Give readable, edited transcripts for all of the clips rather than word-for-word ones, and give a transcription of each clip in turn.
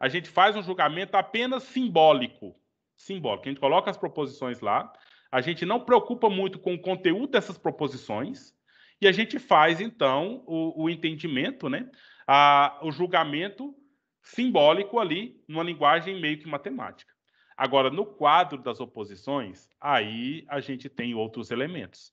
a gente faz um julgamento apenas simbólico. Simbólico. A gente coloca as proposições lá, a gente não preocupa muito com o conteúdo dessas proposições, e a gente faz, então, o entendimento, né? O julgamento simbólico ali, numa linguagem meio que matemática. Agora, no quadro das oposições, aí a gente tem outros elementos.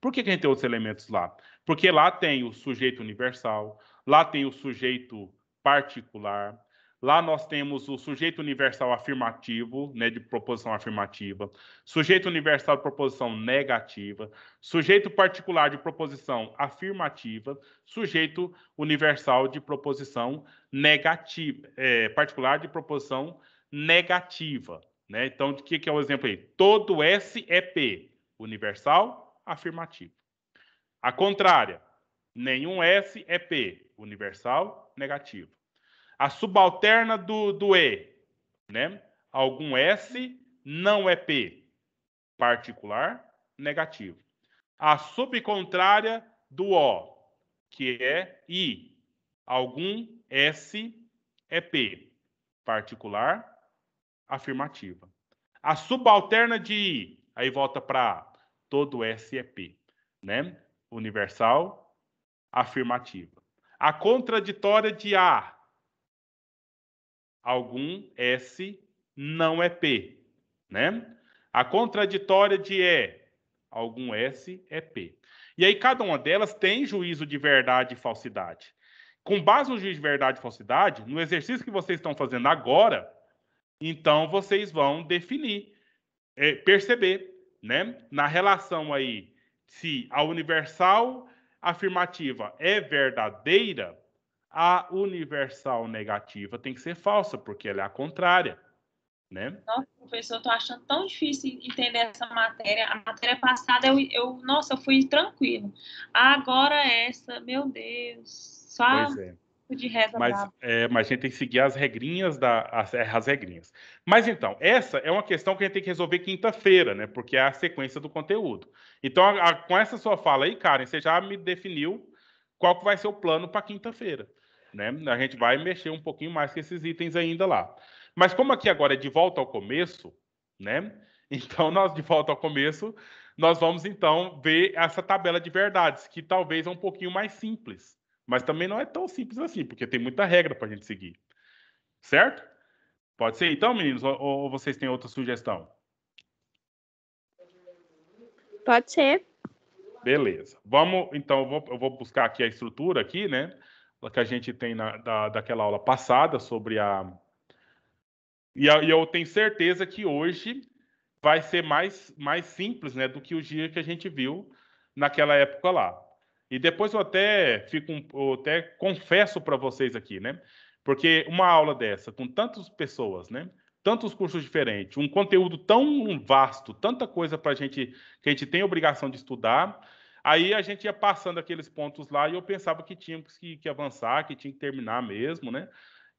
Por que a gente tem outros elementos lá? Porque lá tem o sujeito universal, lá tem o sujeito particular, lá nós temos o sujeito universal afirmativo, né, de proposição afirmativa, sujeito universal de proposição negativa, sujeito particular de proposição afirmativa, sujeito universal de proposição negativa, particular de proposição negativa. Né? Então, o que é o exemplo aí? Todo S é P, universal afirmativo. A contrária, nenhum S é P, universal, negativo. A subalterna do E, né? Algum S não é P, particular, negativo. A subcontrária do O, que é I, algum S é P, particular, afirmativa. A subalterna de I, aí volta para A, todo S é P, né? Universal, afirmativa. A contraditória de A, algum S não é P, né? A contraditória de E, algum S é P. E aí cada uma delas tem juízo de verdade e falsidade. Com base no juízo de verdade e falsidade, no exercício que vocês estão fazendo agora, então vocês vão definir, perceber, né, na relação aí, se a universal afirmativa é verdadeira, a universal negativa tem que ser falsa, porque ela é a contrária, né? Nossa, professor, eu tô achando tão difícil entender essa matéria. A matéria passada, eu fui tranquilo. Agora essa, meu Deus, só Pois é. de reza brava. Mas a gente tem que seguir as regrinhas, as regrinhas. Mas então, essa é uma questão que a gente tem que resolver quinta-feira, né? Porque é a sequência do conteúdo. Então, com essa sua fala aí, Karen, você já me definiu qual que vai ser o plano para quinta-feira, né? A gente vai mexer um pouquinho mais com esses itens ainda lá. Mas como aqui agora é de volta ao começo, né? Então, nós de volta ao começo, nós vamos então ver essa tabela de verdades, que talvez é um pouquinho mais simples. Mas também não é tão simples assim, porque tem muita regra para a gente seguir. Certo? Pode ser então, meninos? Ou vocês têm outra sugestão? Pode ser. Beleza. Vamos, então, eu vou buscar aqui a estrutura aqui, né? Que a gente tem daquela aula passada sobre a... E eu tenho certeza que hoje vai ser mais simples, né, do que o dia que a gente viu naquela época lá. E depois eu até confesso para vocês aqui, né? Porque uma aula dessa, com tantas pessoas, né? Tantos cursos diferentes, um conteúdo tão vasto, tanta coisa para que a gente tem a obrigação de estudar. Aí a gente ia passando aqueles pontos lá e eu pensava que tínhamos que avançar, que tinha que terminar mesmo, né?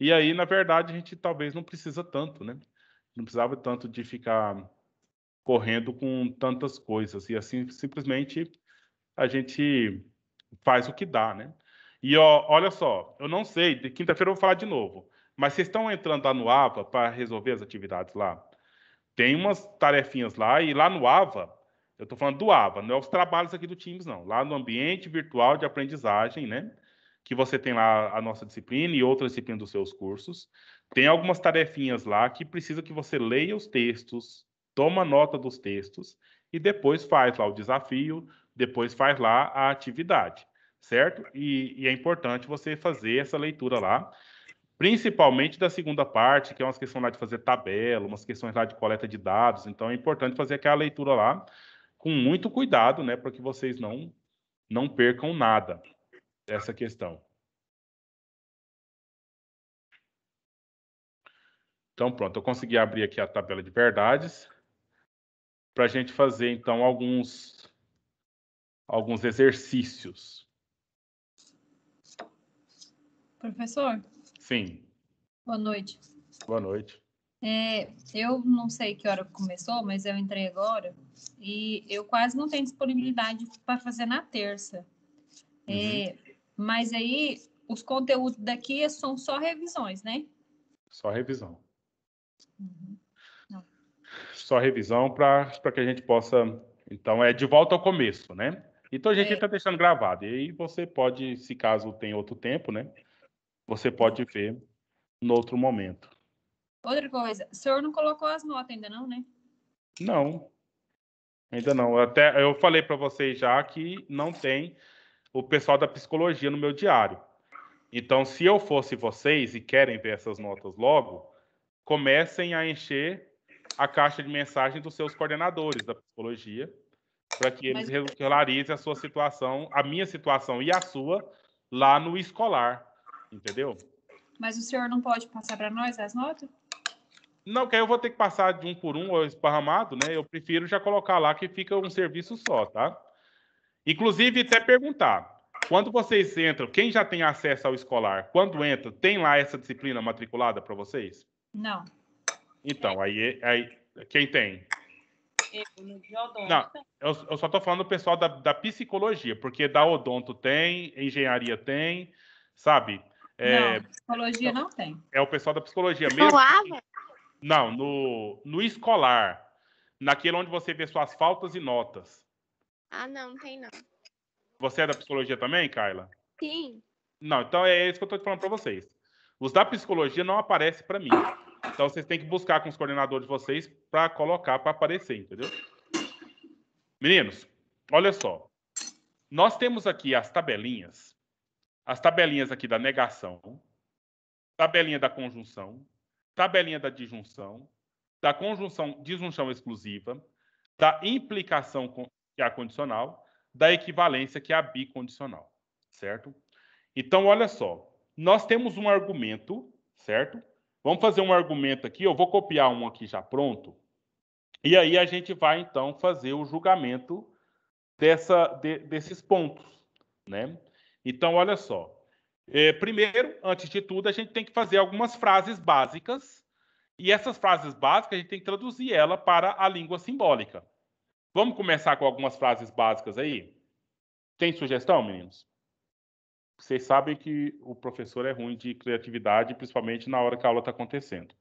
E aí, na verdade, a gente talvez não precisa tanto, né? Não precisava tanto de ficar correndo com tantas coisas. E assim, simplesmente, a gente faz o que dá, né? E olha só, eu não sei, de quinta-feira eu vou falar de novo, mas vocês estão entrando lá no AVA para resolver as atividades lá? Tem umas tarefinhas lá, e lá no AVA, eu estou falando do AVA, não é os trabalhos aqui do Teams, não. Lá no ambiente virtual de aprendizagem, né? Que você tem lá a nossa disciplina e outras disciplinas dos seus cursos. Tem algumas tarefinhas lá que precisa que você leia os textos, toma nota dos textos e depois faz lá o desafio, depois faz lá a atividade, certo? E é importante você fazer essa leitura lá, principalmente da segunda parte, que é umas questões lá de fazer tabela, umas questões lá de coleta de dados. Então é importante fazer aquela leitura lá com muito cuidado, né, para que vocês não percam nada dessa questão. Então, pronto, eu consegui abrir aqui a tabela de verdades para a gente fazer, então, alguns exercícios. Professor? Sim. Boa noite. Boa noite. Eu não sei que hora começou, mas eu entrei agora e eu quase não tenho disponibilidade para fazer na terça. Mas aí, os conteúdos daqui são só revisões, né? Só revisão. Uhum. Não. Só revisão para que a gente possa... Então, é de volta ao começo, né? Então, a gente está deixando gravado. E aí você pode, se caso tem outro tempo, né? Você pode ver no outro momento. Outra coisa, o senhor não colocou as notas ainda não, né? Não, ainda não. Até eu falei para vocês já que não tem o pessoal da psicologia no meu diário. Então, se eu fosse vocês e querem ver essas notas logo, comecem a encher a caixa de mensagem dos seus coordenadores da psicologia, para que eles regularizem a sua situação, a minha situação e a sua, lá no escolar. Entendeu? Mas o senhor não pode passar para nós as notas? Não, que aí eu vou ter que passar de um por um ou esparramado, né? Eu prefiro já colocar lá que fica um serviço só, tá? Inclusive, até perguntar. Quando vocês entram, quem já tem acesso ao escolar, quando entra, tem lá essa disciplina matriculada para vocês? Não. Então, aí quem tem? Eu, no de odonto. Não, eu só estou falando do pessoal da psicologia, porque da odonto tem, engenharia tem, sabe? Não, psicologia não tem. É o pessoal da psicologia mesmo. Não, no escolar, naquele onde você vê suas faltas e notas. Ah, não tem não. Você é da psicologia também, Carla? Sim. Não, então é isso que eu estou falando para vocês. Os da psicologia não aparecem para mim. Então vocês têm que buscar com os coordenadores de vocês para colocar para aparecer, entendeu? Meninos, olha só. Nós temos aqui as tabelinhas aqui da negação, tabelinha da conjunção, tabelinha da disjunção, da conjunção disjunção exclusiva, da implicação que é a condicional, da equivalência que é a bicondicional, certo? Então, olha só, nós temos um argumento, certo? Vamos fazer um argumento aqui, eu vou copiar um aqui já pronto, e aí a gente vai, então, fazer o julgamento desses pontos, né? Então, olha só. Primeiro, antes de tudo, a gente tem que fazer algumas frases básicas, e essas frases básicas a gente tem que traduzir ela para a língua simbólica. Vamos começar com algumas frases básicas aí? Tem sugestão, meninos? Vocês sabem que o professor é ruim de criatividade, principalmente na hora que a aula está acontecendo.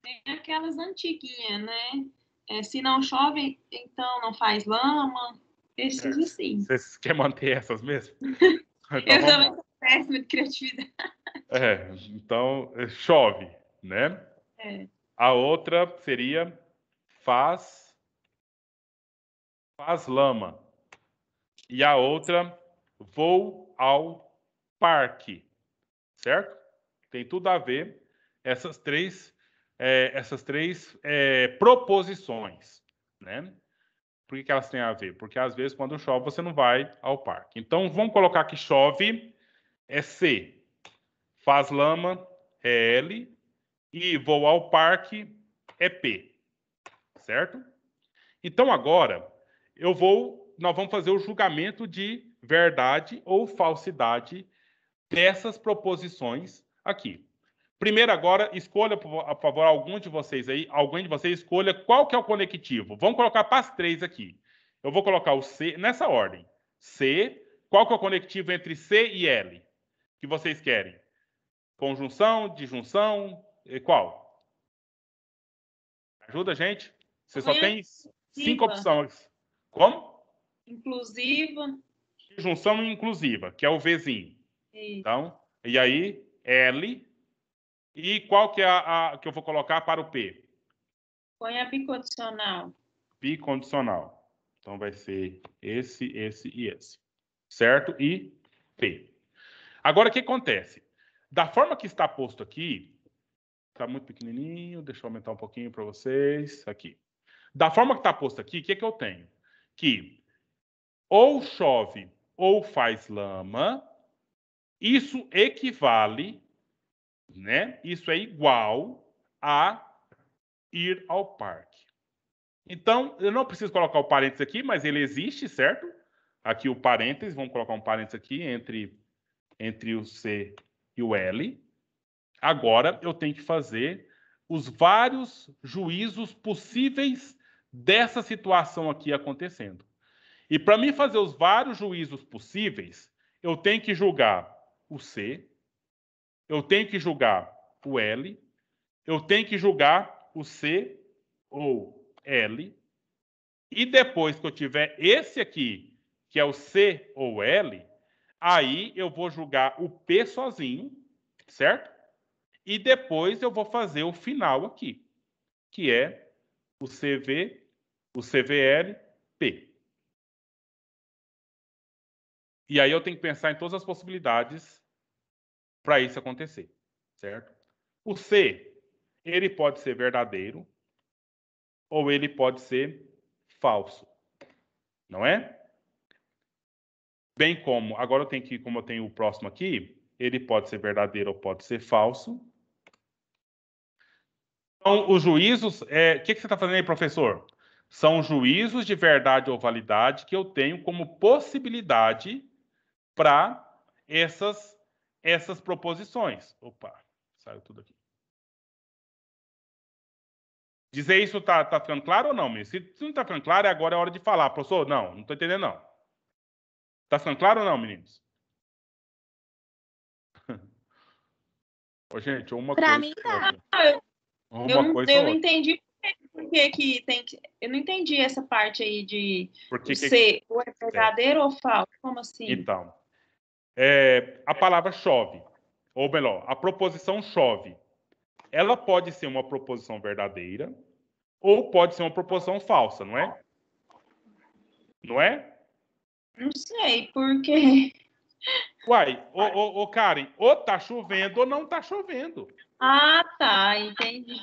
Tem aquelas antiguinhas, né? Se não chove, então não faz lama. Esses assim. Vocês querem manter essas mesmo? Então, eu também sou péssima de criatividade. Então, chove, né? A outra seria faz lama. E a outra, vou ao parque, certo? Tem tudo a ver essas três proposições, né? Por que elas têm a ver? Porque às vezes quando chove você não vai ao parque. Então vamos colocar que chove é C, faz lama é L e vou ao parque é P, certo? Então agora nós vamos fazer o julgamento de verdade ou falsidade dessas proposições aqui. Primeiro agora, escolha, por favor, alguém de vocês escolha qual que é o conectivo. Vamos colocar para as três aqui. Eu vou colocar o C, nessa ordem. C, qual que é o conectivo entre C e L? Que vocês querem? Conjunção, disjunção, qual? Ajuda, gente? Você só tem 5 opções. Como? Inclusiva. Disjunção inclusiva, que é o Vzinho. Então, e aí, L. E qual que é a que eu vou colocar para o P? Põe a bicondicional. Bicondicional. Então vai ser esse e esse. Certo? E P. Agora, o que acontece? Da forma que está posto aqui, está muito pequenininho, deixa eu aumentar um pouquinho para vocês. Aqui. Da forma que está posto aqui, o que eu tenho? Que ou chove ou faz lama, isso equivale, né? Isso é igual a ir ao parque. Então, eu não preciso colocar o parênteses aqui, mas ele existe, certo? Aqui o parênteses, vamos colocar um parênteses aqui entre o C e o L. Agora, eu tenho que fazer os vários juízos possíveis dessa situação aqui acontecendo. E para mim fazer os vários juízos possíveis, eu tenho que julgar o C, eu tenho que julgar o L, eu tenho que julgar o C ou L, e depois que eu tiver esse aqui, que é o C ou L, aí eu vou julgar o P sozinho, certo? E depois eu vou fazer o final aqui, que é o CV, o CVL, P. E aí eu tenho que pensar em todas as possibilidades para isso acontecer, certo? O C, ele pode ser verdadeiro ou ele pode ser falso, não é? Bem como, agora eu tenho que, como eu tenho o próximo aqui, ele pode ser verdadeiro ou pode ser falso. Então, os juízos, o que você está fazendo aí, professor? São juízos de verdade ou validade que eu tenho como possibilidade para essas proposições. Opa, saiu tudo aqui. Dizer isso tá ficando claro ou não, menino? Se não está ficando claro, agora é hora de falar. Professor, não estou entendendo, não. Está ficando claro ou não, meninos? Ô, gente, uma Pra coisa mim, ou outra. Eu não entendi por que tem que. Eu não entendi essa parte aí de ser ou é verdadeiro ou falso. Como assim? Então, a palavra chove, ou melhor, a proposição chove, ela pode ser uma proposição verdadeira ou pode ser uma proposição falsa, não é? Não é? Não sei, porque. Uai, ô Karen, ou tá chovendo ou não tá chovendo. Ah, tá, entendi.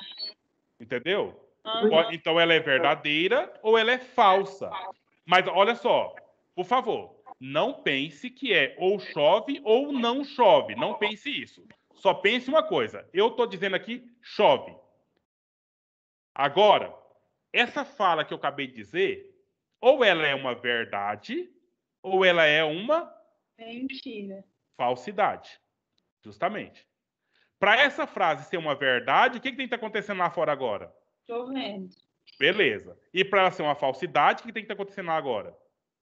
Entendeu? Uhum. Então ela é verdadeira ou ela é falsa. Mas olha só, por favor, não pense que é ou chove ou não chove. Não pense isso. Só pense uma coisa. Eu estou dizendo aqui chove. Agora, essa fala que eu acabei de dizer, ou ela é uma verdade ou ela é uma Mentira. falsidade. Justamente. Para essa frase ser uma verdade, o que tem que estar acontecendo lá fora agora? Chovendo. Beleza. E para ela ser uma falsidade, o que tem que estar acontecendo lá agora?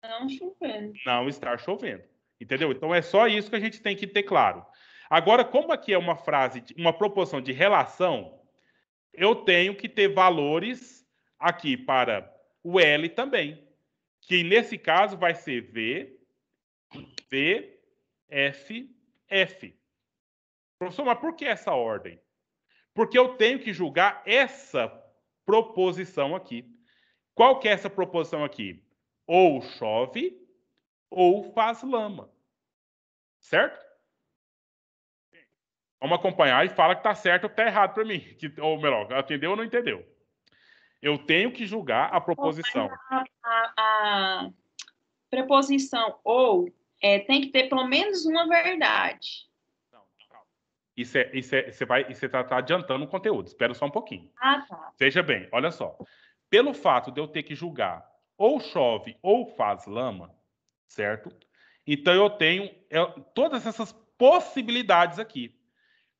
Não chovendo. Não estar chovendo. Entendeu? Então é só isso que a gente tem que ter claro. Agora, como aqui é uma frase, uma proposição de relação, eu tenho que ter valores aqui para o L também. Que nesse caso vai ser V, V, F, F. Professor, mas por que essa ordem? Porque eu tenho que julgar essa proposição aqui. Qual que é essa proposição aqui? Ou chove ou faz lama. Certo? Vamos acompanhar e fala que está certo ou está errado para mim. Ou melhor, entendeu ou não entendeu? Eu tenho que julgar a proposição. A preposição ou tem que ter pelo menos uma verdade. Você está adiantando o conteúdo. Espera só um pouquinho. Ah, tá. Veja bem, olha só. Pelo fato de eu ter que julgar ou chove ou faz lama, certo? Então eu tenho todas essas possibilidades aqui.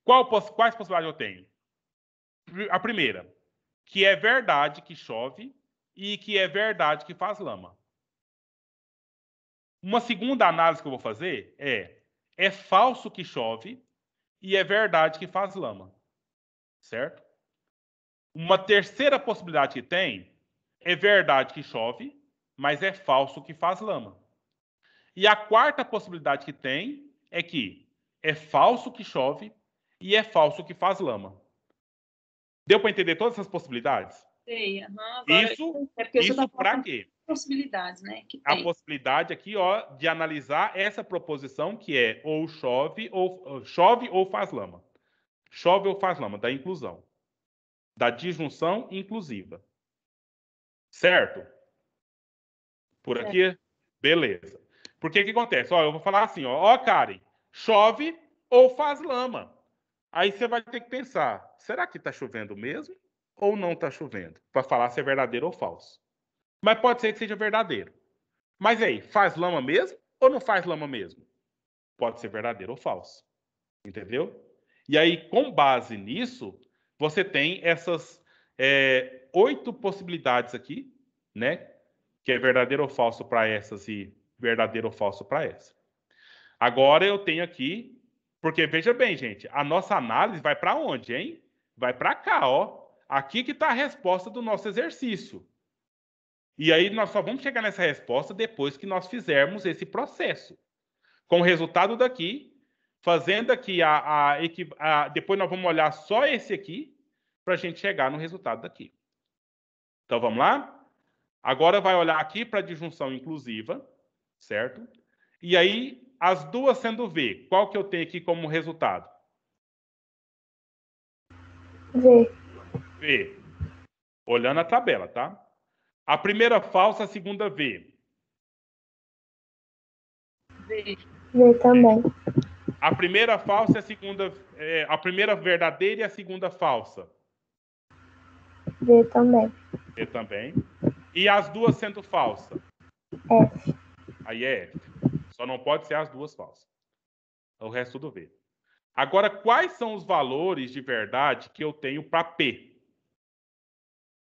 Quais possibilidades eu tenho? A primeira, que é verdade que chove e que é verdade que faz lama. Uma segunda análise que eu vou fazer é falso que chove e é verdade que faz lama. Certo? Uma terceira possibilidade que tem é verdade que chove, mas é falso que faz lama. E a quarta possibilidade que tem é que é falso que chove e é falso que faz lama. Deu para entender todas essas possibilidades? Sei, Isso para quê? Possibilidades, né? Que A tem. possibilidade aqui, ó, de analisar essa proposição que é ou chove ou faz lama. Chove ou faz lama, da inclusão. Da disjunção inclusiva. Certo? Por aqui? Beleza. Porque o que acontece? Ó, eu vou falar assim, ó, Karen, chove ou faz lama. Aí você vai ter que pensar, será que está chovendo mesmo ou não está chovendo? Para falar se é verdadeiro ou falso. Mas pode ser que seja verdadeiro. Mas aí, faz lama mesmo ou não faz lama mesmo? Pode ser verdadeiro ou falso. Entendeu? E aí, com base nisso, você tem essas 8 possibilidades aqui, né? Que é verdadeiro ou falso para essas e verdadeiro ou falso para essa. Agora eu tenho aqui, Porque, veja bem, gente, a nossa análise vai para onde, hein? Vai para cá, ó. Aqui que está a resposta do nosso exercício. E aí nós só vamos chegar nessa resposta depois que nós fizermos esse processo. Com o resultado daqui, fazendo aqui depois nós vamos olhar só esse aqui para a gente chegar no resultado daqui. Então vamos lá? Agora vai olhar aqui para a disjunção inclusiva, certo? E aí, as duas sendo V, qual que eu tenho aqui como resultado? V. V. Olhando a tabela, tá? A primeira falsa, a segunda V. V. V também. A primeira falsa e a segunda... a primeira verdadeira e a segunda falsa. V também. V também. E as duas sendo falsa? F. Aí é F. Só não pode ser as duas falsas. O resto tudo V. Agora, quais são os valores de verdade que eu tenho para P?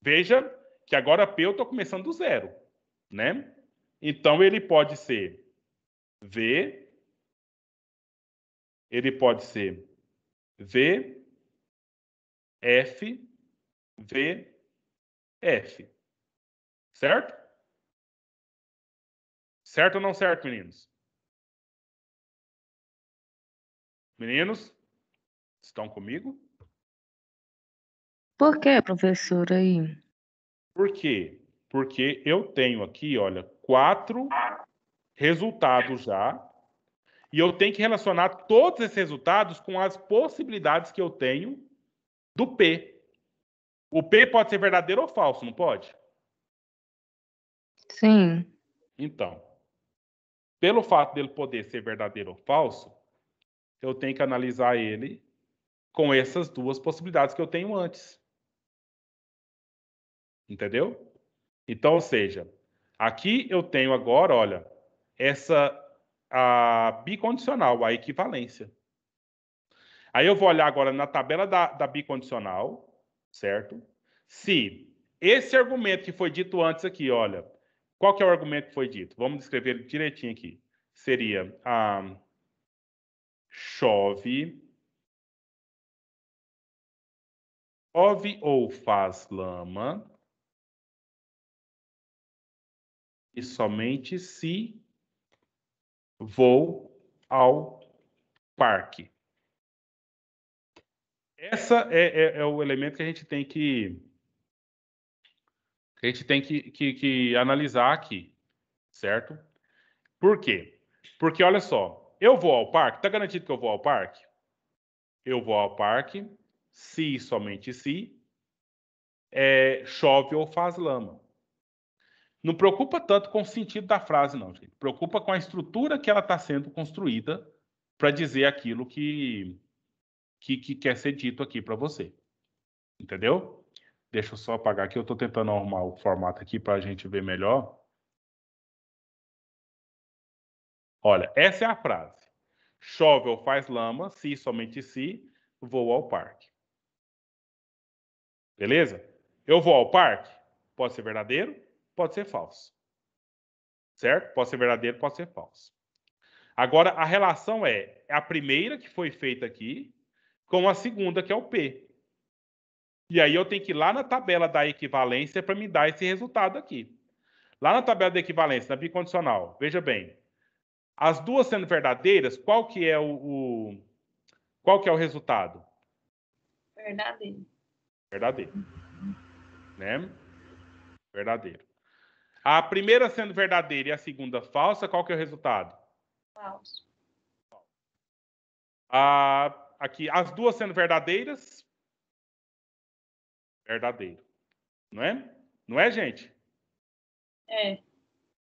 Veja que agora P eu estou começando do zero, né? Então, ele pode ser V, ele pode ser V, F, V, F. Certo? Certo ou não certo, meninos? Meninos, estão comigo? Por que, professor, aí? Por quê? Porque eu tenho aqui, olha, 4 resultados já, e eu tenho que relacionar todos esses resultados com as possibilidades que eu tenho do P. O P pode ser verdadeiro ou falso, não pode? Sim. Então, pelo fato dele poder ser verdadeiro ou falso, eu tenho que analisar ele com essas duas possibilidades que eu tenho antes. Entendeu? Então, ou seja, aqui eu tenho agora, olha, a bicondicional, a equivalência. Aí eu vou olhar agora na tabela da bicondicional, certo? Se esse argumento que foi dito antes aqui, olha, qual que é o argumento que foi dito? Vamos descrever ele direitinho aqui. Seria chove ou faz lama e somente se vou ao parque. Essa é o elemento que a gente tem que analisar aqui, certo? Por quê? Porque, olha só, eu vou ao parque, tá garantido que eu vou ao parque? Eu vou ao parque, se e somente se, chove ou faz lama. Não preocupa tanto com o sentido da frase, não, gente. Preocupa com a estrutura que ela está sendo construída para dizer aquilo que quer ser dito aqui para você. Entendeu? Deixa eu só apagar aqui. Eu estou tentando arrumar o formato aqui para a gente ver melhor. Olha, essa é a frase. Chove ou faz lama, se somente se, vou ao parque. Beleza? Eu vou ao parque? Pode ser verdadeiro, pode ser falso. Certo? Pode ser verdadeiro, pode ser falso. Agora, a relação é a primeira que foi feita aqui com a segunda, que é o P. E aí eu tenho que ir lá na tabela da equivalência para me dar esse resultado aqui. Lá na tabela da equivalência, na bicondicional, veja bem. As duas sendo verdadeiras, qual que é o resultado? Verdadeiro. Verdadeiro. Né? Verdadeiro. A primeira sendo verdadeira e a segunda falsa, qual que é o resultado? Falso. Aqui, as duas sendo verdadeiras, verdadeiro. Não é? Não é, gente? É.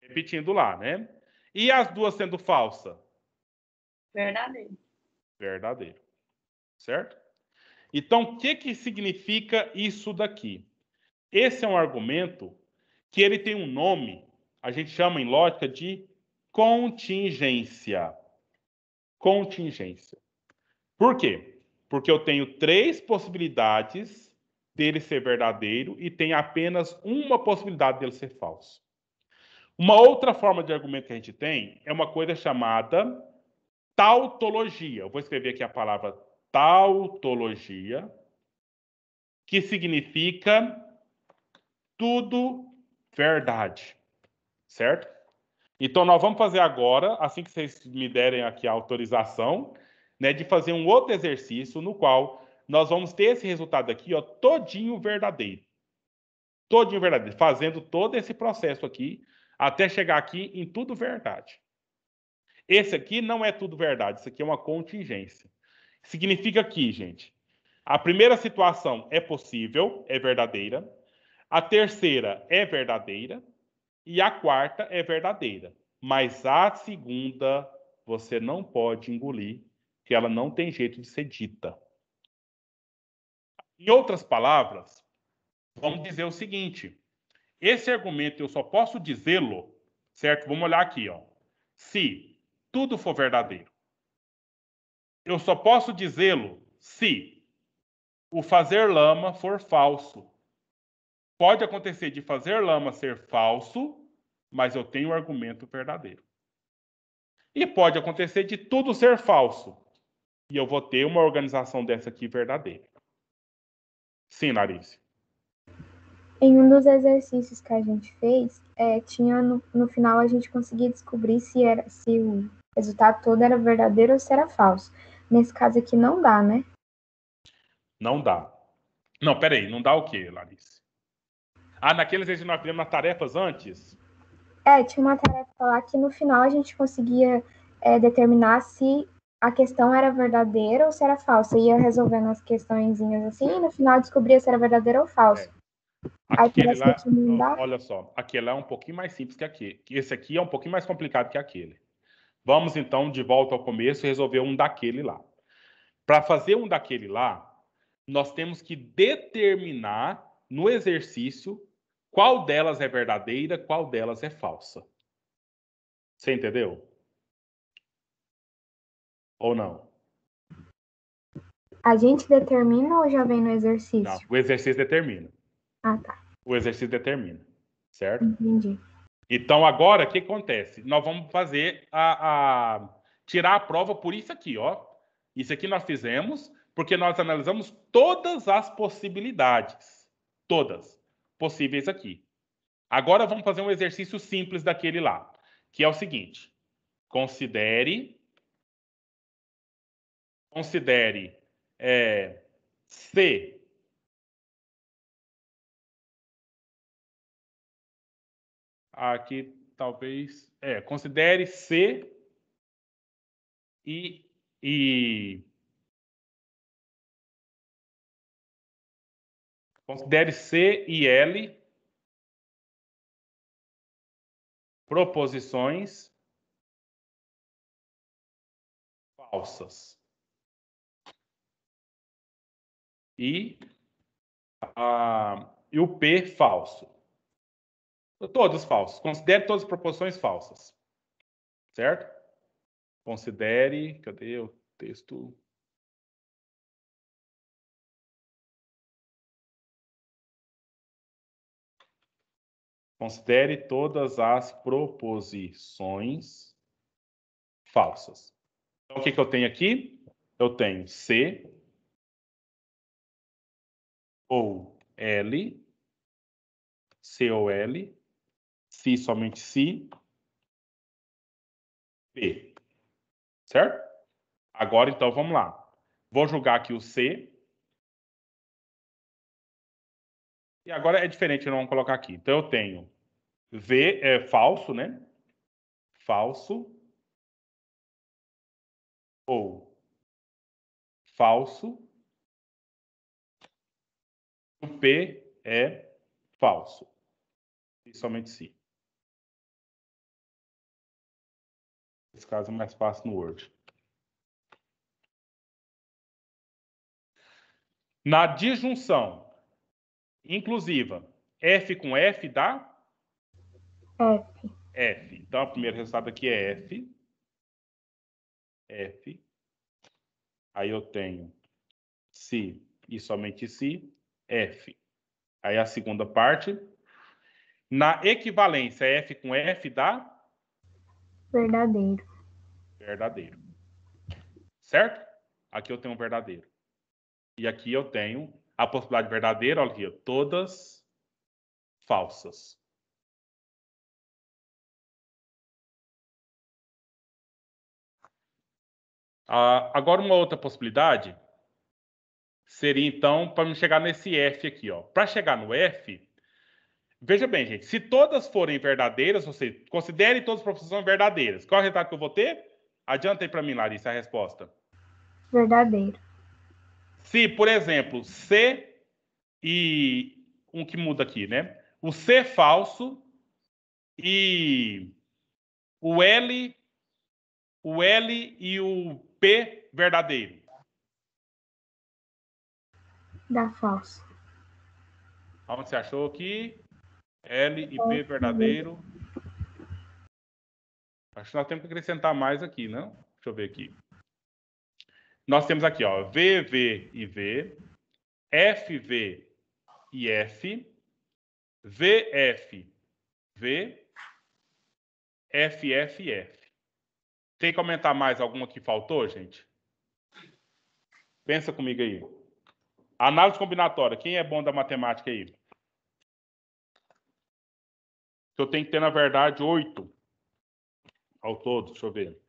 Repetindo lá, né? E as duas sendo falsa? Verdadeiro. Verdadeiro. Certo? Então, o que significa isso daqui? Esse é um argumento que ele tem um nome, a gente chama em lógica de contingência. Contingência. Por quê? Porque eu tenho 3 possibilidades dele ser verdadeiro e tem apenas uma possibilidade dele ser falso. Uma outra forma de argumento que a gente tem é uma coisa chamada tautologia. Eu vou escrever aqui a palavra tautologia, que significa tudo verdade, certo? Então, nós vamos fazer agora, assim que vocês me derem aqui a autorização, né, de fazer um outro exercício no qual nós vamos ter esse resultado aqui, ó, todinho verdadeiro. Todinho verdadeiro, fazendo todo esse processo aqui, até chegar aqui em tudo verdade. Esse aqui não é tudo verdade, isso aqui é uma contingência. Significa que, gente, a primeira situação é possível, é verdadeira. A terceira é verdadeira. E a quarta é verdadeira. Mas a segunda você não pode engolir, que ela não tem jeito de ser dita. Em outras palavras, vamos dizer o seguinte: esse argumento eu só posso dizê-lo, certo? Vamos olhar aqui, ó. Se tudo for verdadeiro. Eu só posso dizê-lo se o fazer lama for falso. Pode acontecer de fazer lama ser falso, mas eu tenho o argumento verdadeiro. E pode acontecer de tudo ser falso, e eu vou ter uma organização dessa aqui verdadeira. Sim, Larissa. Em um dos exercícios que a gente fez, tinha no final a gente conseguia descobrir se o resultado todo era verdadeiro ou se era falso. Nesse caso aqui não dá, né? Não dá. Não, peraí, não dá o quê, Larissa? Ah, naquele exercício nós fizemos nas tarefas antes? Tinha uma tarefa lá que no final a gente conseguia determinar se a questão era verdadeira ou se era falsa. Ia resolvendo as questõezinhas assim, e no final descobria se era verdadeiro ou falso. Aí parece lá, que não dá. olha só, aquele lá é um pouquinho mais simples que aquele. Esse aqui é um pouquinho mais complicado que aquele. Vamos, então, de volta ao começo e resolver um daquele lá. Para fazer um daquele lá, nós temos que determinar no exercício qual delas é verdadeira, qual delas é falsa. Você entendeu? Ou não? A gente determina ou já vem no exercício? Não, o exercício determina. Ah, tá. O exercício determina, certo? Entendi. Então, agora, o que acontece? Nós vamos fazer tirar a prova por isso aqui, ó. Isso aqui nós fizemos porque nós analisamos todas as possibilidades. Todas possíveis aqui. Agora vamos fazer um exercício simples daquele lá, que é o seguinte. Considere C aqui talvez considere C e considere C e L proposições falsas. E o P falso. Todos falsos. Considere todas as proposições falsas. Certo? Considere... Cadê o texto? Considere todas as proposições falsas. Então, o que eu tenho aqui? Eu tenho C ou L, C ou L, se somente se, P. Certo? Agora, então, vamos lá. Vou jogar aqui o C. E agora é diferente, não vamos colocar aqui. Então, eu tenho V, é falso, né? Falso. Ou falso. O P é falso. E somente se. Nesse caso é mais fácil no Word. Na disjunção inclusiva, F com F dá? F. F. Então, o primeiro resultado aqui é F. F. Aí eu tenho se e somente se, F. Aí a segunda parte. Na equivalência, F com F dá? Verdadeiro. Verdadeiro. certo? Aqui eu tenho um verdadeiro. E aqui eu tenho a possibilidade verdadeira, olha aqui, todas falsas. Agora, uma outra possibilidade seria, então, para me chegar nesse F aqui, ó. Para chegar no F, veja bem, gente, se todas forem verdadeiras, ou seja, considere todas as proposições verdadeiras. Qual é o resultado que eu vou ter? Adianta aí para mim, Larissa, a resposta. Verdadeiro. Se, por exemplo, C e um que muda aqui, né? O C falso e o L e o P verdadeiro. Dá falso. Onde você achou aqui? L e P verdadeiro. Acho que nós temos que acrescentar mais aqui, não? Deixa eu ver aqui. Nós temos aqui, ó, V, V e V, F, V e F, V, F, V, F, F e F. Tem que comentar mais alguma que faltou, gente? Pensa comigo aí. Análise combinatória. Quem é bom da matemática aí? Eu tenho que ter, na verdade, 8 ao todo. Deixa eu ver.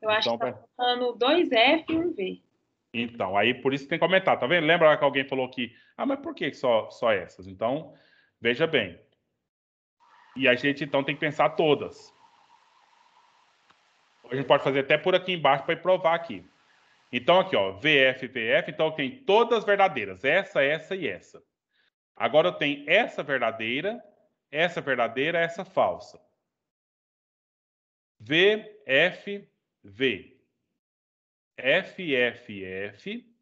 Eu acho Então, que tá faltando 2F e 1V. Então, aí por isso tem que comentar, tá vendo? Lembra que alguém falou que, mas por que só essas? Então, veja bem. E a gente, então, tem que pensar todas. A gente pode fazer até por aqui embaixo para provar aqui. Então, aqui, ó, VF, VF, então tem todas verdadeiras. Essa e essa. Agora eu tenho essa verdadeira, essa falsa. V, F, V. F, F, F.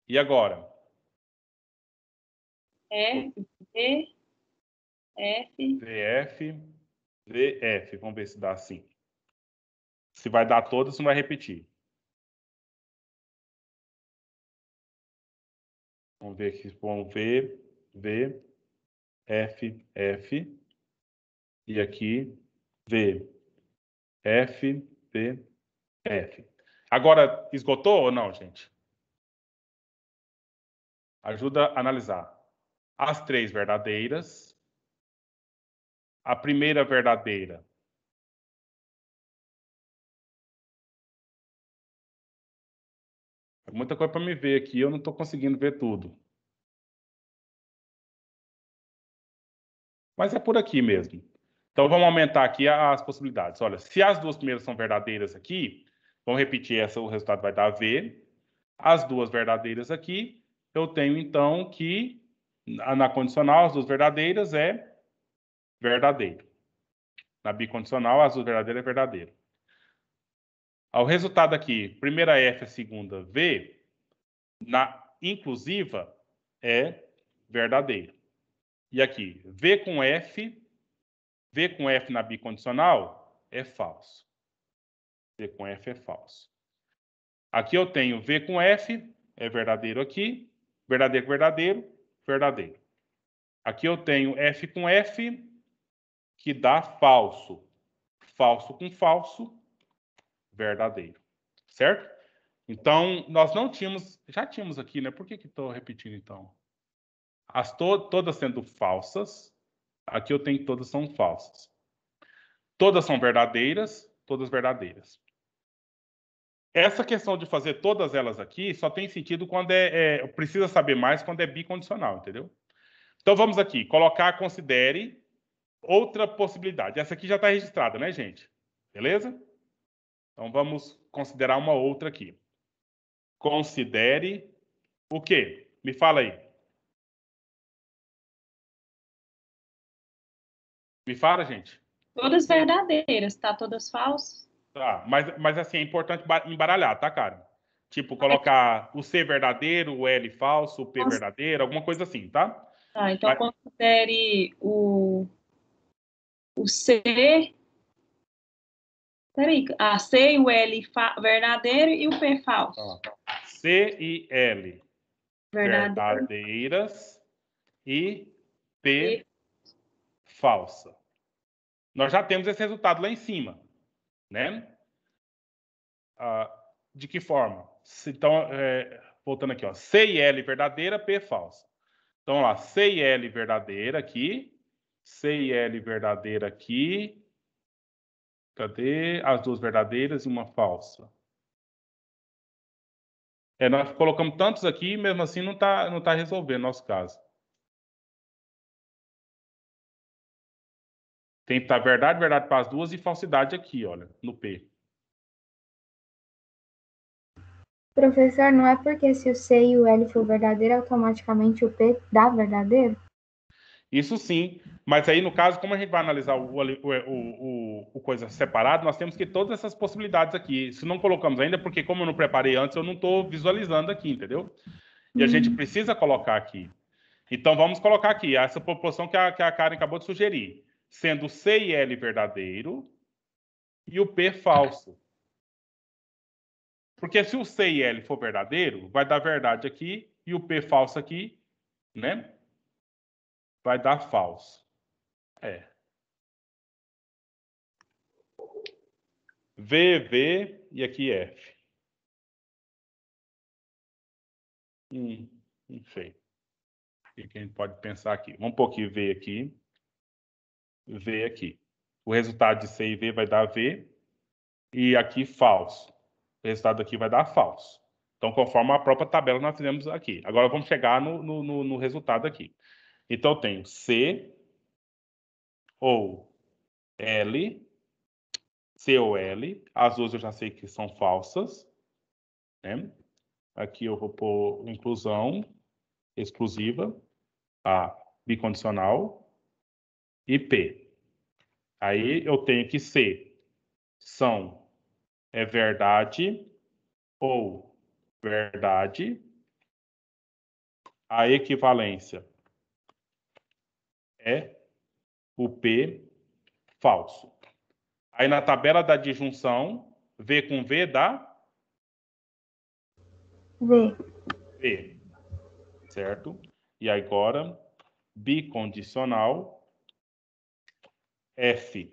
E agora? F, V, F. VF, VF. Vamos ver se dá assim. Se vai dar todas, não vai repetir. Vamos ver aqui. Vamos ver. V, F, F. E aqui, V, F, V, F. Agora, esgotou ou não, gente? Ajuda a analisar. As 3 verdadeiras. A primeira verdadeira. É muita coisa para me ver aqui, eu não estou conseguindo ver tudo. Mas é por aqui mesmo. Então, vamos aumentar aqui as possibilidades. Olha, se as 2 primeiras são verdadeiras aqui, vamos repetir essa, o resultado vai dar V. As 2 verdadeiras aqui, eu tenho, então, que na condicional, as 2 verdadeiras é verdadeiro. Na bicondicional, as 2 verdadeiras é verdadeiro. O resultado aqui, primeira F, a segunda V, na inclusiva é verdadeiro. E aqui, V com F na bicondicional é falso. V com F é falso. Aqui eu tenho V com F, é verdadeiro aqui, verdadeiro com verdadeiro, verdadeiro. Aqui eu tenho F com F, que dá falso. Falso com falso, verdadeiro. Certo? Então, nós não tínhamos... Já tínhamos aqui, né? Por que estou repetindo, então? Todas sendo falsas. Aqui eu tenho que todas são falsas. Todas são verdadeiras, todas verdadeiras. Essa questão de fazer todas elas aqui só tem sentido quando precisa saber mais quando é bicondicional, entendeu? Então, vamos aqui. Considere outra possibilidade. Essa aqui já está registrada, né, gente? Beleza? Então, vamos considerar uma outra aqui. Considere o quê? Me fala aí. Me fala, gente. Todas verdadeiras, tá? Todas falsas. Tá, mas assim, é importante embaralhar, tá, cara? Tipo, colocar o C verdadeiro, o L falso, o P verdadeiro, alguma coisa assim, tá? Tá, então considere o C. Peraí, a C e o L verdadeiro e o P falso. C e L Verdadeiro. verdadeiras e P falsa. Nós já temos esse resultado lá em cima, né? de que forma? Então, voltando aqui, ó, C e L verdadeira, P falsa. Então, lá, C e L verdadeira aqui, C e L verdadeira aqui. Cadê as duas verdadeiras e uma falsa? Nós colocamos tantos aqui, mesmo assim não tá resolvendo o nosso caso. Tem que estar verdade para as duas e falsidade aqui, olha, no P. Professor, não é porque se o C e o L for verdadeiro, automaticamente o P dá verdadeiro? Isso sim, mas aí no caso, como a gente vai analisar o coisa separado, nós temos que todas essas possibilidades aqui. Se não colocamos ainda, porque como eu não preparei antes, eu não estou visualizando aqui, entendeu? E a gente precisa colocar aqui. Então vamos colocar aqui essa proporção que a Karen acabou de sugerir, sendo C e L verdadeiro e o P falso. Porque se o C e L for verdadeiro, vai dar verdade aqui e o P falso aqui, né? Vai dar falso. V, V e aqui F. Não sei. O que a gente pode pensar aqui? Vamos pôr aqui V aqui. V aqui. O resultado de C e V vai dar V. E aqui falso. O resultado aqui vai dar falso. Então, conforme a própria tabela que nós fizemos aqui. Agora, vamos chegar no resultado aqui. Então, eu tenho C ou L, C ou L. As duas eu já sei que são falsas, né? Aqui eu vou pôr inclusão exclusiva, a bicondicional e P. Aí eu tenho que C são verdade ou verdade. A equivalência é o P falso. Aí na tabela da disjunção, V com V dá? V. V. Certo? E agora, bicondicional, F.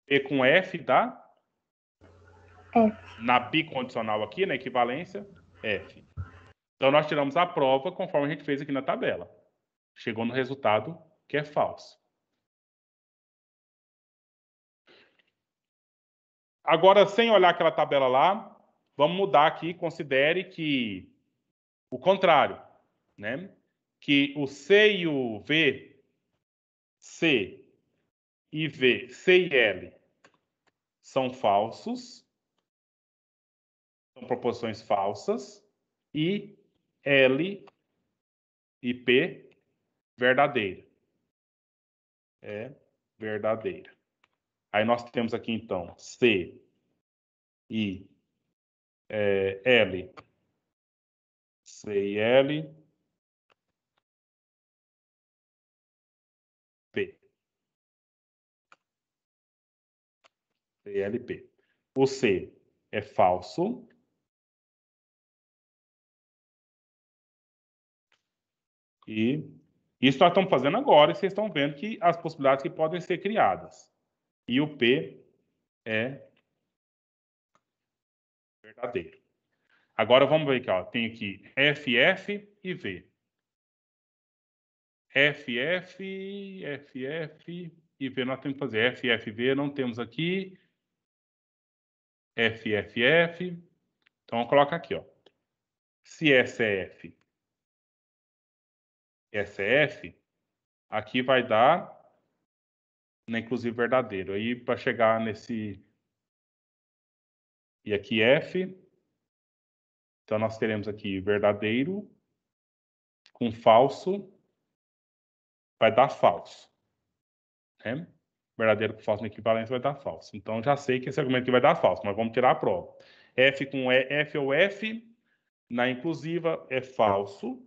P com F dá? F. Na bicondicional aqui, na equivalência, F. Então, nós tiramos a prova conforme a gente fez aqui na tabela. Chegou no resultado que é falso. Agora, sem olhar aquela tabela lá, vamos mudar aqui. Considere que o contrário, né? Que o C e o V, C e V, C e L, são falsos, são proporções falsas, e L e P, verdadeira. É verdadeira. Aí nós temos aqui, então, C e L. C e L. P. C e L, P. O C é falso. E isso nós estamos fazendo agora, e vocês estão vendo que as possibilidades que podem ser criadas. E o P é verdadeiro. Agora vamos ver aqui, ó. Tem aqui FF e V. FF, FF e V. Nós temos que fazer FFV, não temos aqui. FFF. Então, vamos colocar aqui, ó. Se SF, SF, aqui vai dar, né, inclusive verdadeiro. Aí, para chegar nesse... E aqui F. Então, nós teremos aqui verdadeiro com falso. Vai dar falso. Né? Verdadeiro com falso na equivalência vai dar falso. Então, já sei que esse argumento aqui vai dar falso, mas vamos tirar a prova. F com F ou F, na inclusiva é falso.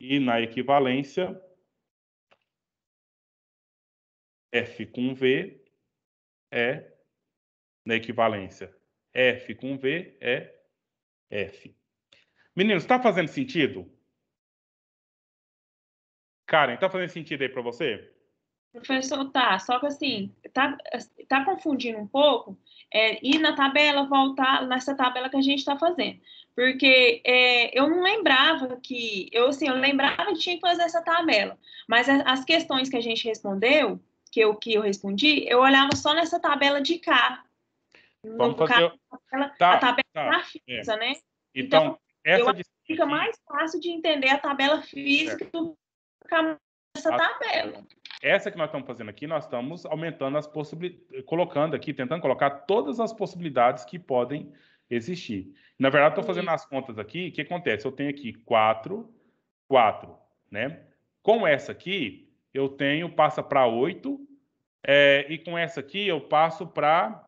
E na equivalência, F com V é, na equivalência, F com V é F. Meninos, está fazendo sentido? Karen, está fazendo sentido aí para você? Professor, tá, só que assim, tá confundindo um pouco, ir na tabela, voltar nessa tabela que a gente está fazendo. Porque eu não lembrava eu lembrava que tinha que fazer essa tabela, mas as questões que a gente respondeu, que eu respondi, eu olhava só nessa tabela de cá. Vamos No caso, fazer. a Tá, tabela tá. fixa, né? Então, Eu essa acho de que fica aqui, mais fácil de entender a tabela física do que essa tabela. essa que nós estamos fazendo aqui, nós estamos aumentando as possibilidades, colocando aqui, tentando colocar todas as possibilidades que podem existir. Na verdade, estou fazendo as contas aqui, o que acontece? Eu tenho aqui 4, 4, né? Com essa aqui, eu tenho, passa para 8, e com essa aqui eu passo para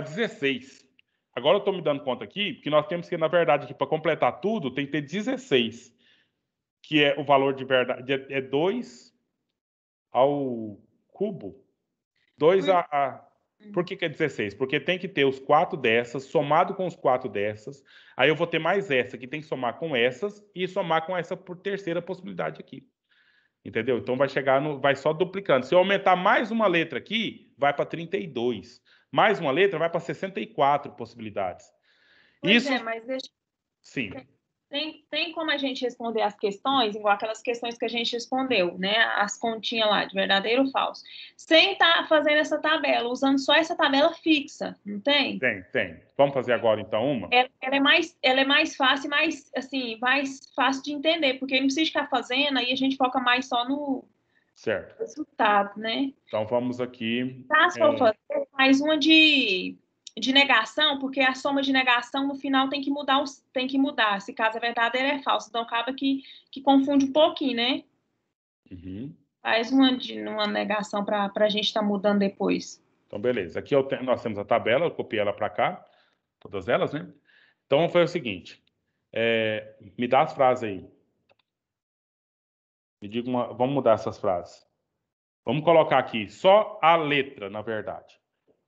16. Agora eu estou me dando conta aqui que nós temos que, na verdade, aqui, para completar tudo, tem que ter 16, que é o valor de verdade, é 2 ao cubo. 2 a... Por que é 16? Porque tem que ter os 4 dessas, somado com os 4 dessas, aí eu vou ter mais essa, que tem que somar com essas, e somar com essa por terceira possibilidade aqui. Entendeu? Então vai só duplicando. Se eu aumentar mais uma letra aqui, vai para 32. Mais uma letra vai para 64 possibilidades. Pois Isso, mas sim. Tem como a gente responder as questões, igual aquelas questões que a gente respondeu, né? As continhas lá, de verdadeiro ou falso. Sem estar fazendo essa tabela, usando só essa tabela fixa, não tem? Tem. Vamos fazer agora, então, uma? Ela é mais fácil, mais fácil de entender, porque não precisa ficar fazendo, aí a gente foca mais só no Certo. resultado, né? Então, vamos aqui... Se for fazer mais uma de negação, porque a soma de negação no final tem que mudar, se caso é verdadeiro é falso. Então acaba que confunde um pouquinho, né? Uhum. Faz uma negação para a gente estar mudando depois. Então, beleza. Aqui nós temos a tabela, eu copiei ela para cá, todas elas, né? Então, foi o seguinte. Me dá as frases aí. Me diga vamos mudar essas frases. Vamos colocar aqui só a letra, na verdade.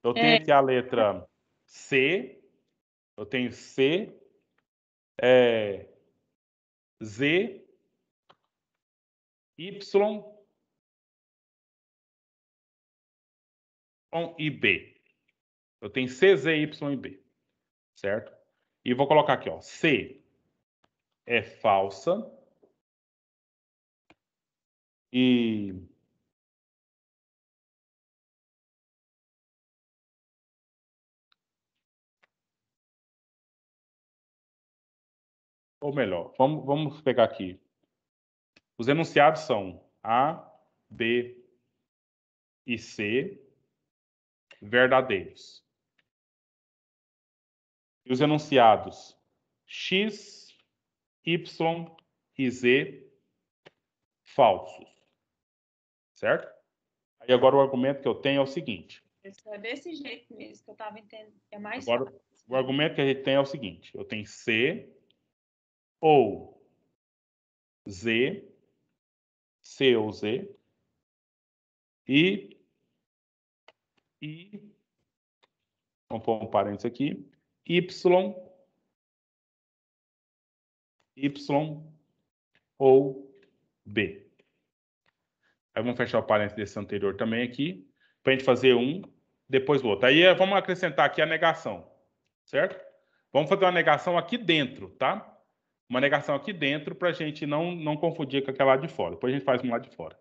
Eu tenho aqui a letra C, eu tenho C, Z, Y e B. Eu tenho C, Z, Y e B. Certo? E vou colocar aqui, ó. C é falsa. E ou melhor, vamos pegar aqui. Os enunciados são A, B e C verdadeiros. E os enunciados X, Y e Z falsos. Certo? Aí agora o argumento que eu tenho é o seguinte. É desse jeito mesmo que eu estava entendendo. É mais agora, fácil. O argumento que a gente tem é o seguinte. Eu tenho C ou Z, C ou Z, e vamos pôr um parênteses aqui, Y ou B. Aí vamos fechar o parênteses desse anterior também aqui, para a gente fazer um, depois o outro. Aí vamos acrescentar aqui a negação, certo? Vamos fazer uma negação aqui dentro, tá? Uma negação aqui dentro para a gente não confundir com aquela lá de fora. Depois a gente faz um lá de fora.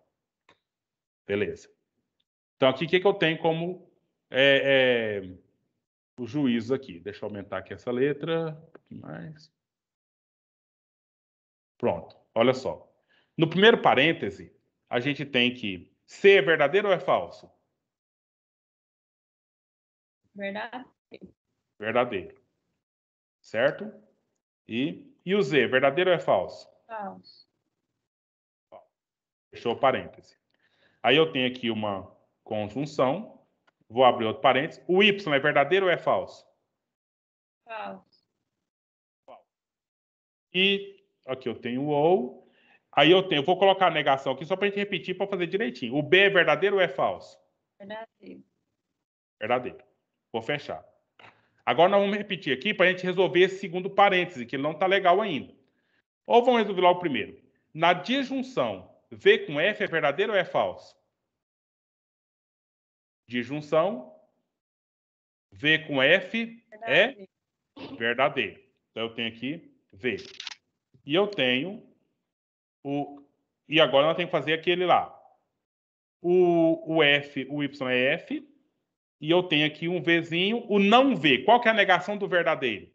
Beleza. Então aqui o que eu tenho como o juízo aqui? Deixa eu aumentar aqui essa letra. Um pouquinho mais. Pronto. Olha só. No primeiro parêntese, a gente tem que C é verdadeiro ou é falso? Verdade? Verdadeiro. Certo? E o Z, verdadeiro ou é falso? Falso. Fechou o parêntese. Aí eu tenho aqui uma conjunção. Vou abrir outro parêntese. O Y é verdadeiro ou é falso? Falso. E aqui eu tenho o ou. Aí eu vou colocar a negação aqui só para a gente repetir para fazer direitinho. O B é verdadeiro ou é falso? Verdadeiro. Verdadeiro. Vou fechar. Agora nós vamos repetir aqui para a gente resolver esse segundo parêntese, que não está legal ainda. Ou vamos resolver lá o primeiro. Na disjunção V com F é verdadeiro ou é falso? Disjunção. V com F é verdadeiro. Então, eu tenho aqui V. E eu tenho o... E agora nós temos que fazer aquele lá. O F, o Y é F. E eu tenho aqui um Vzinho. O não V. Qual que é a negação do verdadeiro?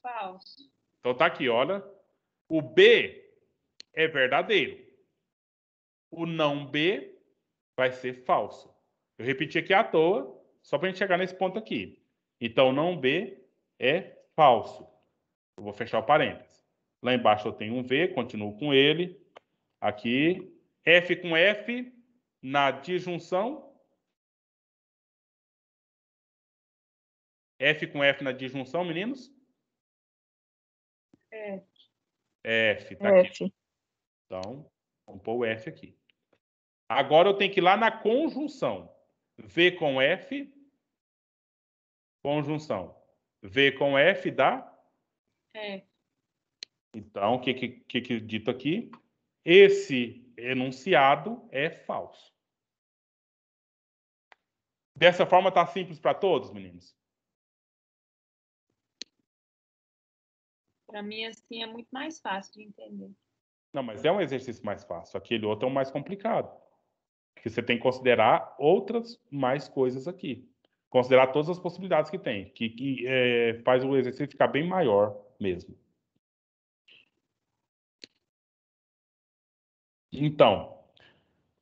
Falso. Então tá aqui, olha. O B é verdadeiro. O não B vai ser falso. Eu repeti aqui à toa, só para a gente chegar nesse ponto aqui. Então, não B é falso. Eu vou fechar o parênteses. Lá embaixo eu tenho um V, continuo com ele. Aqui, F com F na disjunção. F com F na disjunção, meninos? F, tá aqui. Então, vamos pôr o F aqui. Agora eu tenho que ir lá na conjunção. V com F, conjunção. V com F dá? Então, o que dito aqui? Esse enunciado é falso. Dessa forma, tá simples para todos, meninos? Para mim, assim, é muito mais fácil de entender. Não, mas é um exercício mais fácil. Aquele outro é o mais complicado. Porque você tem que considerar outras mais coisas aqui. Considerar todas as possibilidades que tem. Que faz o exercício ficar bem maior mesmo. Então,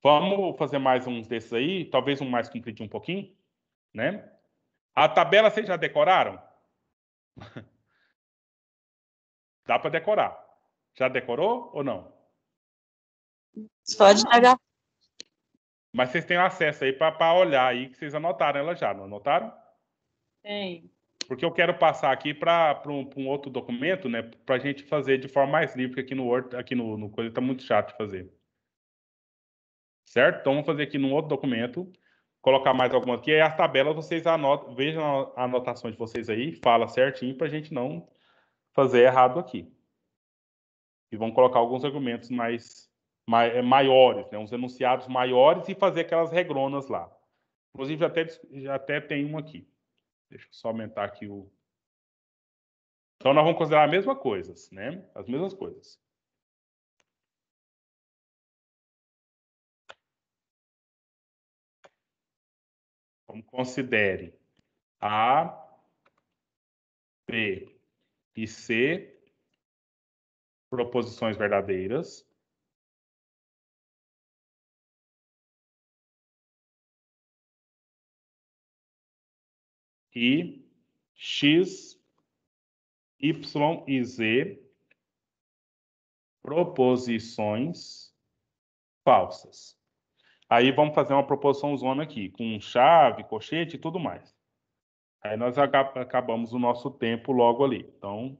vamos fazer mais uns desses aí. Talvez um mais compridinho um pouquinho. Né? A tabela vocês já decoraram? Dá para decorar. Já decorou ou não? Pode pegar. Mas vocês têm acesso aí para olhar aí, que vocês anotaram ela já, não anotaram? Tem. Porque eu quero passar aqui para um outro documento, né? Para a gente fazer de forma mais livre, porque aqui no Word, aqui no coisa está muito chato de fazer. Certo? Então vamos fazer aqui num outro documento, colocar mais algumas aqui, aí as tabelas vocês anotam, vejam a anotação de vocês aí, fala certinho para a gente não fazer errado aqui. E vamos colocar alguns argumentos maiores, né? Uns enunciados maiores e fazer aquelas regronas lá. Inclusive, já até tem um aqui. Deixa eu só aumentar aqui o... Então, nós vamos considerar as mesmas coisas, né? As mesmas coisas. Então, considere A, B e C proposições verdadeiras. E X, Y e Z proposições falsas. Aí vamos fazer uma proposição zona aqui, com chave, colchete e tudo mais. Aí nós acabamos o nosso tempo logo ali. Então,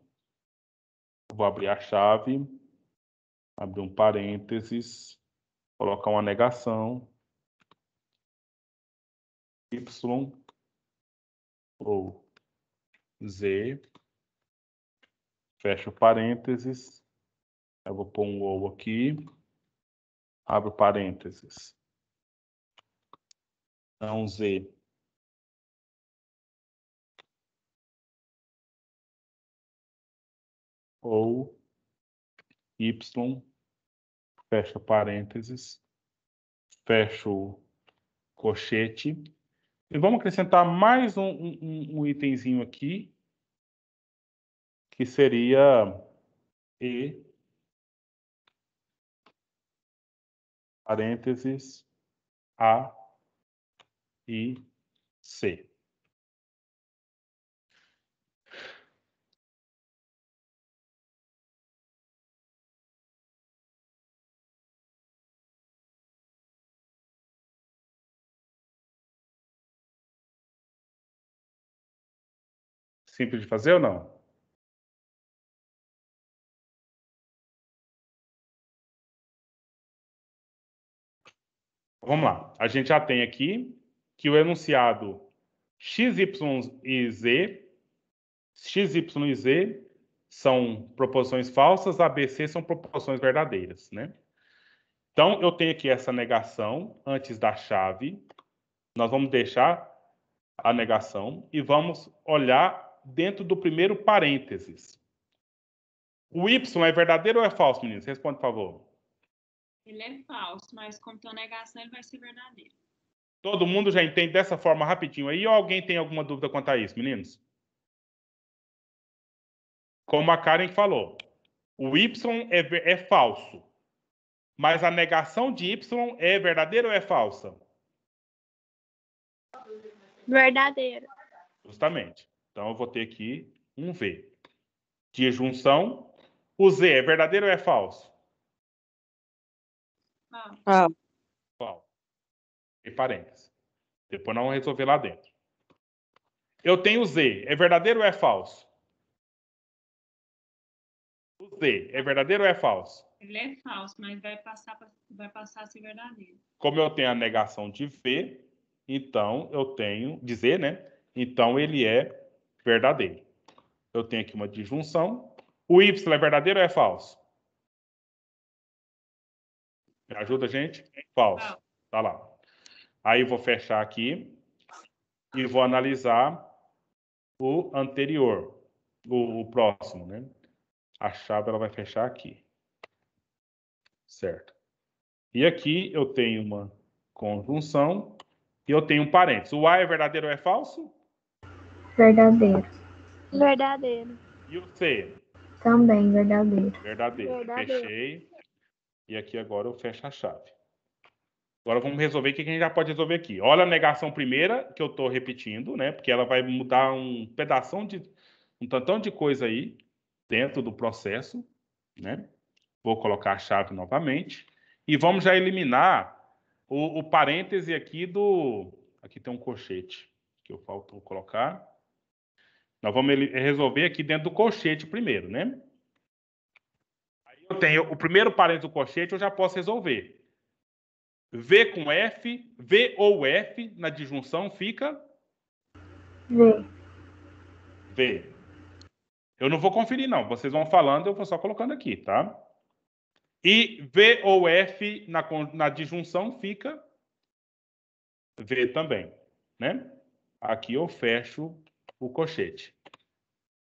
eu vou abrir a chave, abrir um parênteses, colocar uma negação, Y ou Z, fecho parênteses, eu vou pôr um ou aqui, abro parênteses, não Z, ou Y, fecho parênteses, fecho colchete, e vamos acrescentar mais um itemzinho aqui, que seria E, parênteses, A e C. Simples de fazer ou não? Vamos lá. A gente já tem aqui que o enunciado x, y e z são proposições falsas, ABC são proposições verdadeiras, né? Então, eu tenho aqui essa negação antes da chave. Nós vamos deixar a negação e vamos olhar dentro do primeiro parênteses. O Y é verdadeiro ou é falso, meninos? Responde, por favor. Ele é falso, mas como tem negação, ele vai ser verdadeiro. Todo mundo já entende dessa forma rapidinho aí ou alguém tem alguma dúvida quanto a isso, meninos? Como a Karen falou, o Y é falso, mas a negação de Y é verdadeira ou é falsa? Verdadeiro. Justamente. Então, eu vou ter aqui um V. Disjunção. O Z é verdadeiro ou é falso? Falso. E parênteses. Depois nós vamos resolver lá dentro. Eu tenho Z. É verdadeiro ou é falso? O Z é verdadeiro ou é falso? Ele é falso, mas vai passar a ser verdadeiro. Como eu tenho a negação de V, então eu tenho de Z, né? Então ele é verdadeiro. Eu tenho aqui uma disjunção. O Y é verdadeiro ou é falso? Me ajuda, gente? Falso. Tá lá. Aí eu vou fechar aqui e vou analisar o anterior, o próximo, né? A chave ela vai fechar aqui. Certo. E aqui eu tenho uma conjunção e eu tenho um parênteses. O A é verdadeiro ou é falso? Verdadeiro. Verdadeiro. E o C? Também verdadeiro. Verdadeiro. Verdadeiro. Fechei. E aqui agora eu fecho a chave. Agora vamos resolver o que a gente já pode resolver aqui. Olha a negação primeira, que eu estou repetindo, né? Porque ela vai mudar um tantão de coisa aí dentro do processo, né? Vou colocar a chave novamente. E vamos já eliminar o parêntese aqui do... Aqui tem um colchete que eu faltou colocar. Nós vamos resolver aqui dentro do colchete primeiro, né? Aí eu tenho o primeiro parêntese do colchete, eu já posso resolver. V com F, V ou F na disjunção fica? V. V. Eu não vou conferir, não. Vocês vão falando, eu vou só colocando aqui, tá? E V ou F na disjunção fica V também, né? Aqui eu fecho o colchete.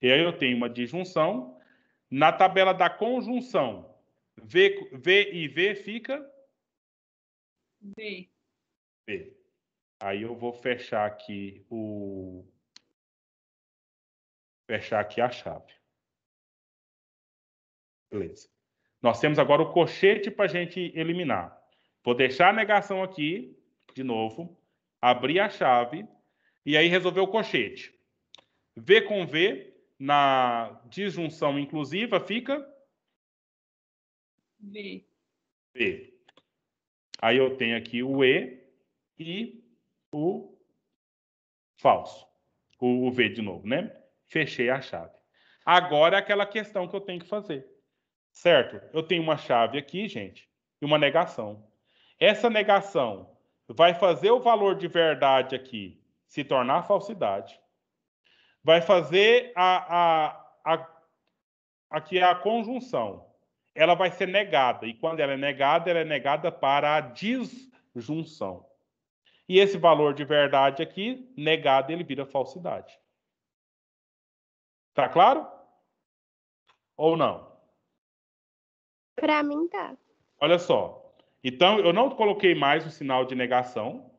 E aí eu tenho uma disjunção. Na tabela da conjunção, V e V fica? V. V. Aí eu vou fechar aqui a chave. Beleza. Nós temos agora o colchete para a gente eliminar. Vou deixar a negação aqui, de novo, abrir a chave e aí resolver o colchete. V com V na disjunção inclusiva fica? V. V. Aí eu tenho aqui o E e o falso. O V de novo, né? Fechei a chave. Agora é aquela questão que eu tenho que fazer. Certo? Eu tenho uma chave aqui, gente, e uma negação. Essa negação vai fazer o valor de verdade aqui se tornar falsidade. Vai fazer aqui a conjunção. Ela vai ser negada. E quando ela é negada para a disjunção. E esse valor de verdade aqui, negado, ele vira falsidade. Tá claro? Ou não? Pra mim tá. Olha só. Então, eu não coloquei mais o sinal de negação.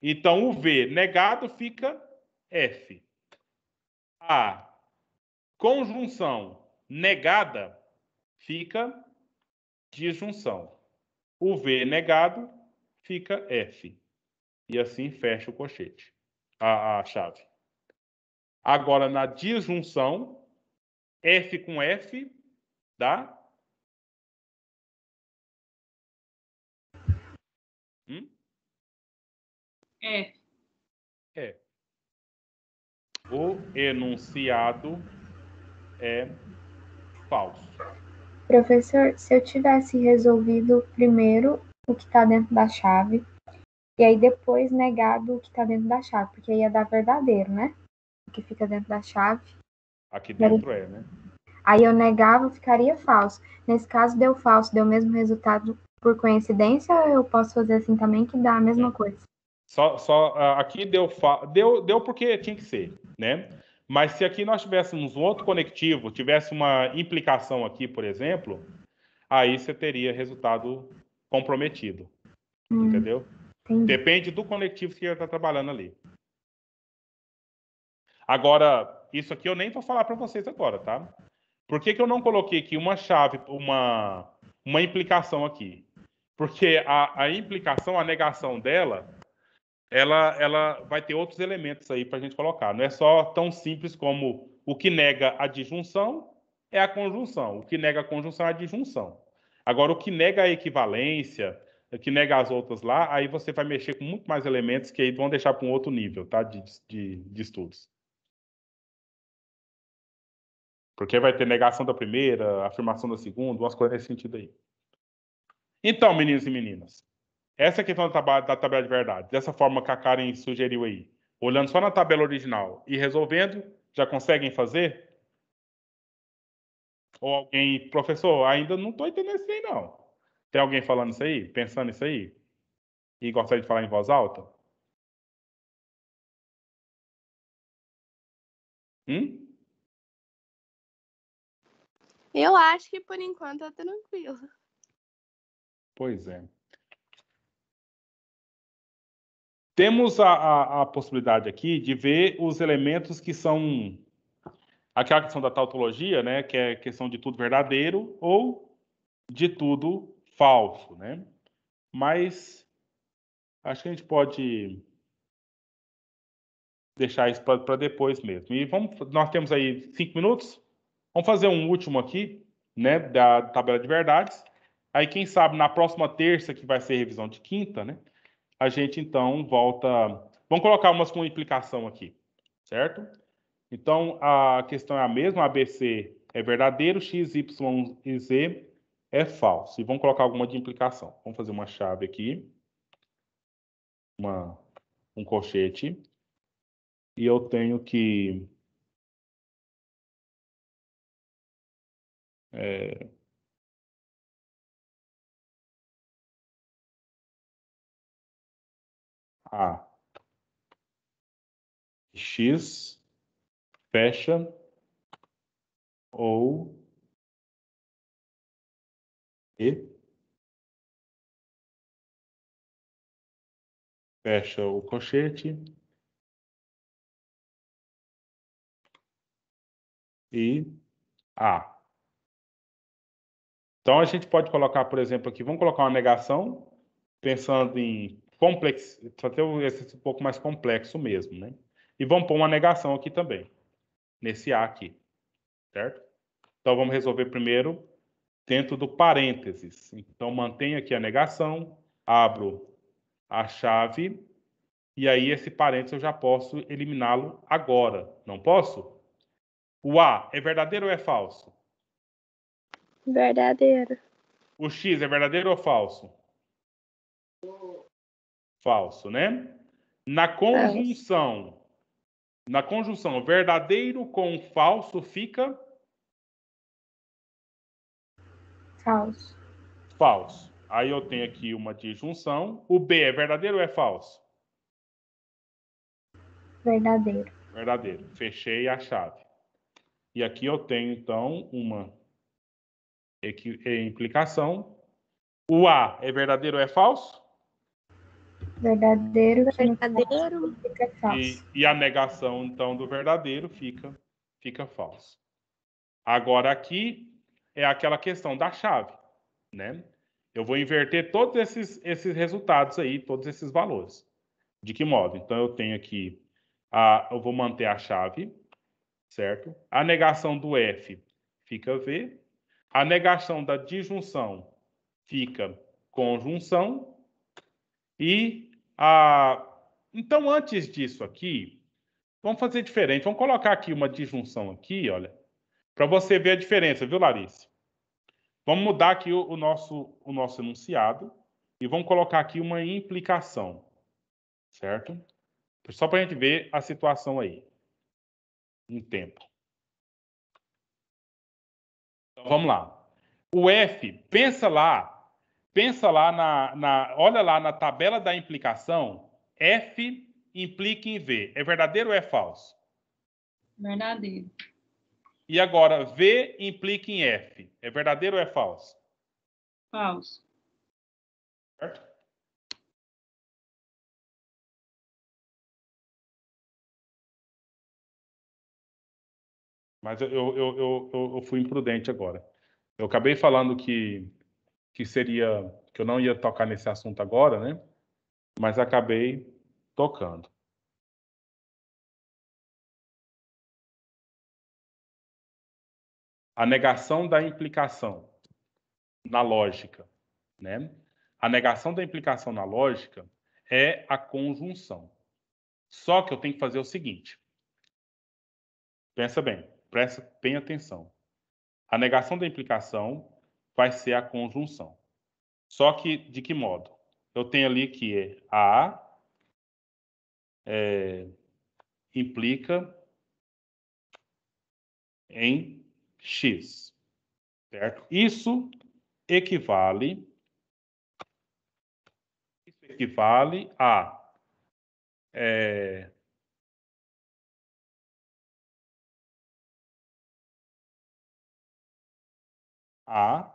Então, o V negado fica F. A conjunção negada fica disjunção. O V negado fica F. E assim fecha o colchete, a chave. Agora, na disjunção, F com F dá... F. É. O enunciado é falso. Professor, se eu tivesse resolvido primeiro o que está dentro da chave, e aí depois negado o que está dentro da chave, porque aí ia dar verdadeiro, né? O que fica dentro da chave. Aqui dentro é, né? Aí eu negava, ficaria falso. Nesse caso, deu falso, deu o mesmo resultado por coincidência, ou eu posso fazer assim também, que dá a mesma coisa? Aqui deu porque tinha que ser, né? Mas se aqui nós tivéssemos um outro conectivo, tivesse uma implicação aqui, por exemplo, aí você teria resultado comprometido, entendeu? Entendi. Depende do conectivo que você está trabalhando ali. Agora, isso aqui eu nem vou falar para vocês agora, tá? Por que eu não coloquei aqui uma chave, uma implicação aqui? Porque a implicação, a negação dela, ela vai ter outros elementos aí para a gente colocar. Não é só tão simples como o que nega a disjunção é a conjunção. O que nega a conjunção é a disjunção. Agora, o que nega a equivalência, o que nega as outras lá, aí você vai mexer com muito mais elementos que aí vão deixar para um outro nível, tá? De estudos. Porque vai ter negação da primeira, afirmação da segunda, umas coisas nesse sentido aí. Então, meninos e meninas, essa questão da tabela de verdade, dessa forma que a Karen sugeriu aí, olhando só na tabela original e resolvendo, já conseguem fazer? Ou alguém, professor, ainda não estou entendendo isso aí, não. Tem alguém falando isso aí, pensando isso aí? E gostaria de falar em voz alta? Eu acho que por enquanto tá tranquilo. Pois é. Temos a possibilidade aqui de ver os elementos que são aquela questão da tautologia, né, que é a questão de tudo verdadeiro ou de tudo falso, né? Mas acho que a gente pode deixar isso para depois mesmo. E nós temos aí 5 minutos. Vamos fazer um último aqui, né, da tabela de verdades. Aí, quem sabe, na próxima terça, que vai ser revisão de quinta, né, a gente, então, volta... Vamos colocar umas com implicação aqui, certo? Então, a questão é a mesma. ABC é verdadeiro, X, Y e Z é falso. E vamos colocar alguma de implicação. Vamos fazer uma chave aqui. Um colchete. E eu tenho que... X fecha ou E fecha o colchete e A. Então, a gente pode colocar, por exemplo, aqui, vamos colocar uma negação, pensando em complexo, fazer um exercício um pouco mais complexo mesmo, né? E vamos pôr uma negação aqui também, nesse A aqui, certo? Então, vamos resolver primeiro dentro do parênteses. Então, mantenho aqui a negação, abro a chave, e aí esse parênteses eu já posso eliminá-lo agora, não posso? O A é verdadeiro ou é falso? Verdadeiro. O X é verdadeiro ou falso? Falso, né? Na conjunção, verdadeiro com falso fica Falso. falso. Aí eu tenho aqui uma disjunção. O B é verdadeiro ou é falso? Verdadeiro. Verdadeiro. Fechei a chave. E aqui eu tenho, então, uma implicação. O A é verdadeiro ou é falso? Verdadeiro. Verdadeiro. Fica falso. E a negação, então, do verdadeiro fica falso. Agora, aqui é aquela questão da chave, né? Eu vou inverter todos esses resultados aí, todos esses valores. De que modo? Então, eu tenho aqui, eu vou manter a chave, certo? A negação do F fica V. A negação da disjunção fica conjunção. E então, antes disso aqui, vamos fazer diferente. Vamos colocar aqui uma disjunção aqui, olha, para você ver a diferença, viu, Larissa? Vamos mudar aqui o nosso enunciado e vamos colocar aqui uma implicação, certo? Só para a gente ver a situação aí. Um tempo. Então, vamos lá. O F, pensa lá olha lá na tabela da implicação, F implica em V. É verdadeiro ou é falso? Verdadeiro. E agora, V implica em F. É verdadeiro ou é falso? Falso. Certo? Mas eu fui imprudente agora. Eu acabei falando que eu não ia tocar nesse assunto agora, né? Mas acabei tocando. A negação da implicação na lógica, né? A negação da implicação na lógica é a conjunção. Só que eu tenho que fazer o seguinte. Pensa bem, presta bem atenção. A negação da implicação vai ser a conjunção. Só que de que modo? Eu tenho ali que A implica em X, certo? Isso equivale a A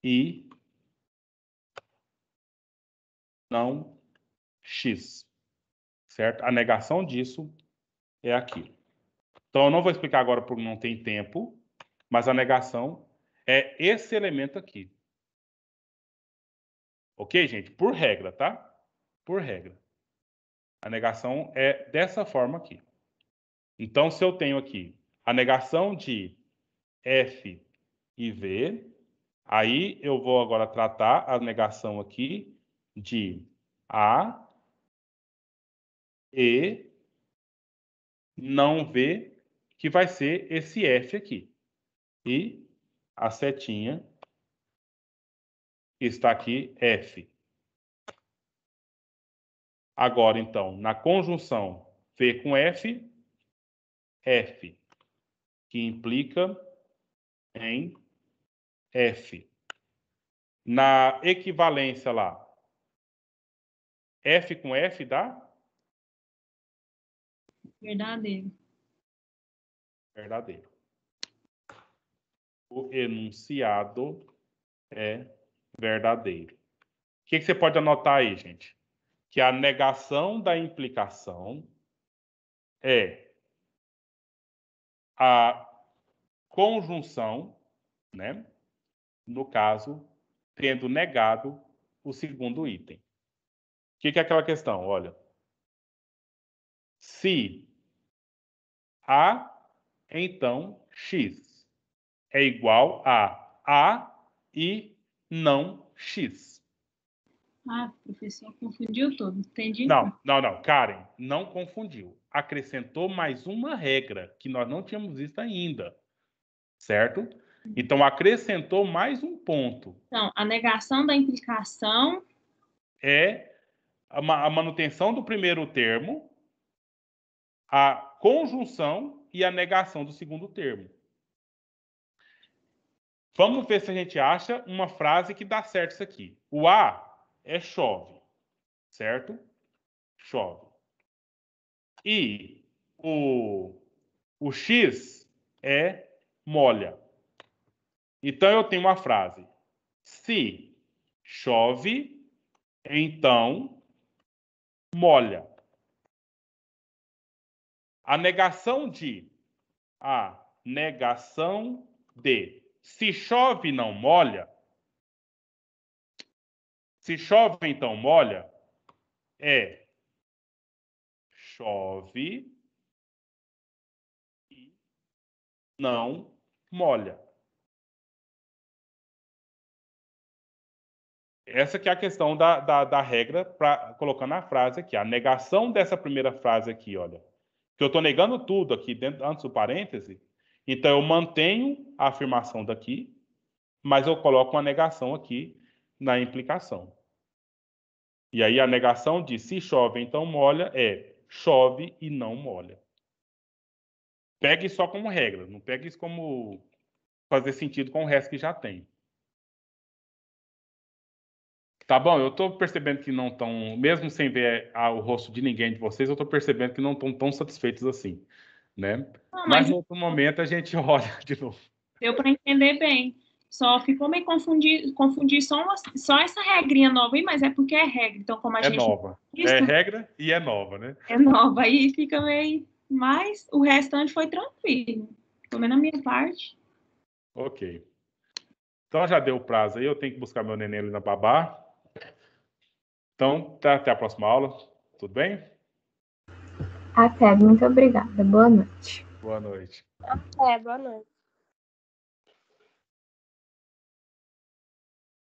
e não X, certo? A negação disso é aquilo. Então, eu não vou explicar agora porque não tem tempo, mas a negação é esse elemento aqui. Ok, gente? Por regra, tá? Por regra. A negação é dessa forma aqui. Então, se eu tenho aqui a negação de F e V, aí eu vou agora tratar a negação aqui de A e não V, que vai ser esse F aqui. E a setinha está aqui, F. Agora, então, na conjunção V com F, F, que implica em F. Na equivalência lá, F com F dá? Verdadeiro. Verdadeiro. O enunciado é verdadeiro. O que você pode anotar aí, gente? Que a negação da implicação é a conjunção, né? No caso, tendo negado o segundo item. O que é aquela questão? Olha, se A, então X é igual a e não X. Ah, o professor confundiu tudo. Entendi. Não, Karen, não confundiu. Acrescentou mais uma regra que nós não tínhamos visto ainda, certo? Então, acrescentou mais um ponto. Então, a negação da implicação É a manutenção do primeiro termo, a conjunção e a negação do segundo termo. Vamos ver se a gente acha uma frase que dá certo isso aqui. O A é chove, certo? Chove. E o X é molha. Então, eu tenho uma frase. Se chove, então molha. A negação de se chove, não molha. Se chove, então molha, é chove e não molha. Essa que é a questão da regra, colocando a frase aqui. A negação dessa primeira frase aqui, olha. Que eu estou negando tudo aqui dentro, antes do parêntese. Então, eu mantenho a afirmação daqui, mas eu coloco uma negação aqui na implicação. E aí, a negação de se chove, então molha, é chove e não molha. Pegue só como regra, não pegue isso como fazer sentido com o resto que já tem. Tá bom, eu estou percebendo que não estão, mesmo sem ver o rosto de ninguém de vocês, eu estou percebendo que não estão tão satisfeitos assim, né? Não, Mas em outro momento a gente olha de novo. Deu para entender bem. Só ficou meio confundir só essa regrinha nova aí, mas é porque é regra. Então, como a É gente... nova. É regra e é nova, né? É nova. Aí fica meio... Mas o restante foi tranquilo. Pelo menos a minha parte. Ok. Então já deu o prazo aí, eu tenho que buscar meu neném ali na babá. Então, até a próxima aula. Tudo bem? Até, muito obrigada. Boa noite. Boa noite. Boa noite.